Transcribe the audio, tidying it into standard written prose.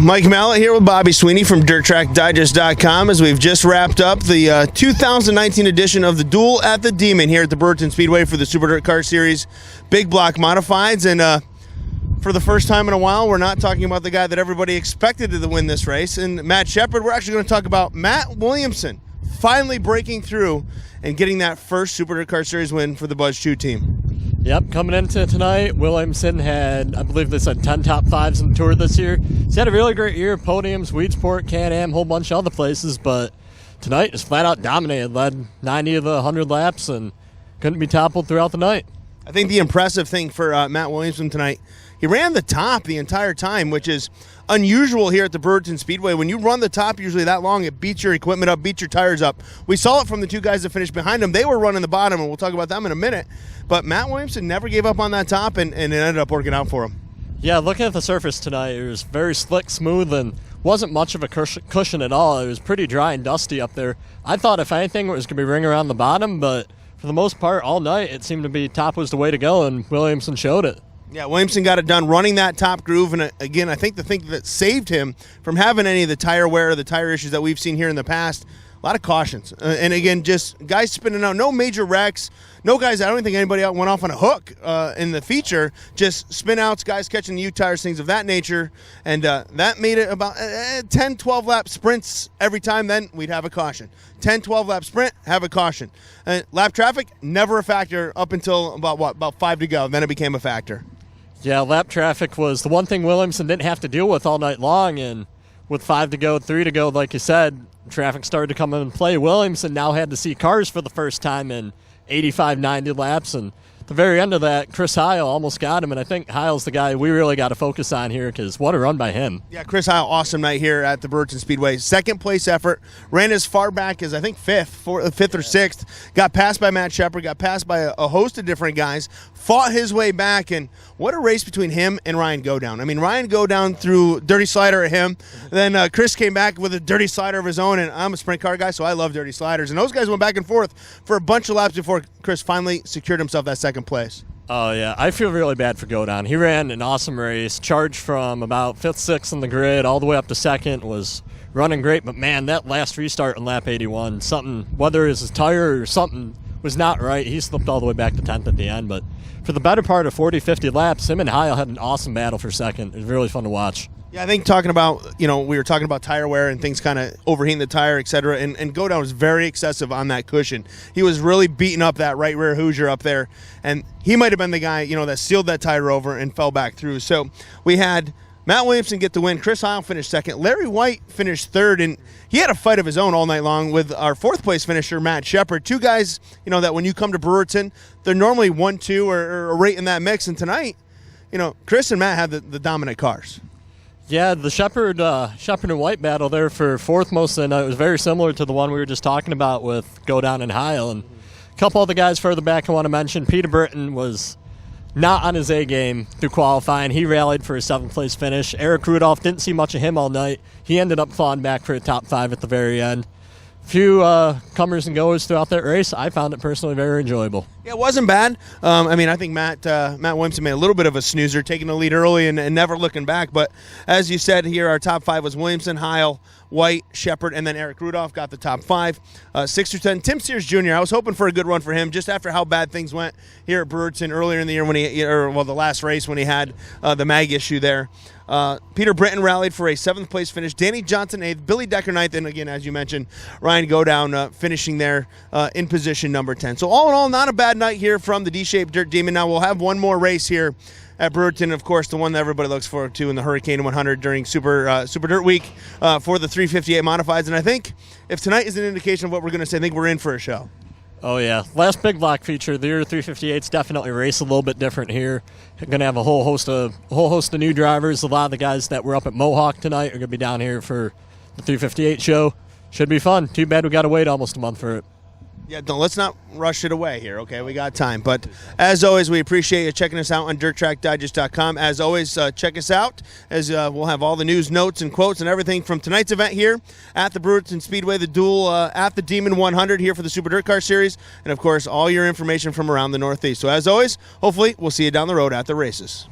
Mike Mallett here with Bobby Sweeney from DIRTtrackDigest.com as we've just wrapped up the 2019 edition of the Duel at the Demon here at the Brewerton Speedway for the Super DIRTcar Series Big Block Modifieds. And for the first time in a while, we're not talking about the guy that everybody expected to win this race, and Matt Shepard. We're actually going to talk about Matt Williamson finally breaking through and getting that first Super DIRTcar Series win for the Buzz 2 team. Yep, coming into tonight, Williamson had, I believe they said 10 top fives in the Tour this year. He's had a really great year, podiums, Weedsport, Can-Am, whole bunch of other places, but tonight just flat out dominated, led 90 of the 100 laps and couldn't be toppled throughout the night. I think the impressive thing for Matt Williamson tonight, he ran the top the entire time, which is unusual here at the Brewerton Speedway. When you run the top usually that long, it beats your equipment up, beats your tires up. We saw it from the two guys that finished behind him. They were running the bottom, and we'll talk about them in a minute. But Matt Williamson never gave up on that top, and it ended up working out for him. Yeah, looking at the surface tonight, it was very slick, smooth, and wasn't much of a cushion at all. It was pretty dry and dusty up there. I thought, if anything, it was going to be ring around the bottom, but for the most part, all night, it seemed to be top was the way to go, and Williamson showed it. Yeah, Williamson got it done running that top groove, and again, I think the thing that saved him from having any of the tire wear or the tire issues that we've seen here in the past, a lot of cautions. And again, just guys spinning out, no major wrecks, no guys, I don't think anybody out went off on a hook in the feature, just spin outs, guys catching the U-tires, things of that nature, and that made it about 10, 12 lap sprints every time. Then we'd have a caution. 10, 12 lap sprint, have a caution. Lap traffic, never a factor up until about 5 to go. Then it became a factor. Yeah, lap traffic was the one thing Williamson didn't have to deal with all night long, and with 5 to go, 3 to go, like you said, traffic started to come in and play. Williamson now had to see cars for the first time in 85, 90 laps, and at the very end of that, Chris Hile almost got him, and I think Hile's the guy we really got to focus on here because what a run by him. Yeah, Chris Hile, awesome night here at the Brewerton Speedway. Second place effort, ran as far back as I think fifth or sixth, got passed by Matt Shepard, got passed by a host of different guys, fought his way back, and what a race between him and Ryan Godown. I mean, Ryan Godown threw dirty slider at him, then Chris came back with a dirty slider of his own, and I'm a sprint car guy, so I love dirty sliders, and those guys went back and forth for a bunch of laps before Chris finally secured himself that second place. Oh, yeah. I feel really bad for Godown. He ran an awesome race, charged from about 5th, 6th in the grid all the way up to 2nd, was running great, but man, that last restart in lap 81, something, whether it was his tire or something, was not right. He slipped all the way back to 10th at the end, but for the better part of 40, 50 laps, him and Hile had an awesome battle for 2nd. It was really fun to watch. Yeah, I think talking about, we were talking about tire wear and things kind of overheating the tire, et cetera, and Godown was very excessive on that cushion. He was really beating up that right rear Hoosier up there, and he might have been the guy, that sealed that tire over and fell back through. So we had Matt Williamson get the win. Chris Hile finished second. Larry Wight finished third, and he had a fight of his own all night long with our fourth place finisher, Matt Shepard. Two guys, that when you come to Brewerton, they're normally 1, 2 or right in that mix, and tonight, Chris and Matt had the dominant cars. Yeah, the Shepard and White battle there for fourth most of the night was very similar to the one we were just talking about with Godown and Hile. And a couple of the guys further back I want to mention, Peter Britton was not on his A game through qualifying. He rallied for a 7th place finish. Eric Rudolph, didn't see much of him all night. He ended up clawing back for a top 5 at the very end. Few comers and goers throughout that race. I found it personally very enjoyable. Yeah, it wasn't bad. I think Matt Williamson made a little bit of a snoozer, taking the lead early and never looking back. But as you said here, our top 5 was Williamson, Hile, White, Shepard, and then Eric Rudolph got the top 5. 6 through 10, Tim Sears Jr., I was hoping for a good run for him just after how bad things went here at Brewerton earlier in the year when the last race when he had the mag issue there. Peter Britton rallied for a 7th place finish. Danny Johnson 8th, Billy Decker 9th, and again, as you mentioned, Ryan Godown finishing there in position number 10. So all in all, not a bad night here from the D-shaped Dirt Demon. Now we'll have one more race here at Brewerton, of course, the one that everybody looks forward to in the Hurricane 100 during Super Dirt Week for the 358 Modifieds. And I think if tonight is an indication of what we're going to say, I think we're in for a show. Oh, yeah. Last big block feature, the year 358's definitely race a little bit different here. Going to have a whole host of new drivers. A lot of the guys that were up at Mohawk tonight are going to be down here for the 358 show. Should be fun. Too bad we got to wait almost a month for it. Yeah, let's not rush it away here, okay? We got time. But as always, we appreciate you checking us out on DIRTtrackDigest.com. As always, check us out as we'll have all the news, notes, and quotes and everything from tonight's event here at the Brewerton Speedway, the Duel at the Demon 100 here for the Super DIRTcar Series, and, of course, all your information from around the Northeast. So as always, hopefully we'll see you down the road at the races.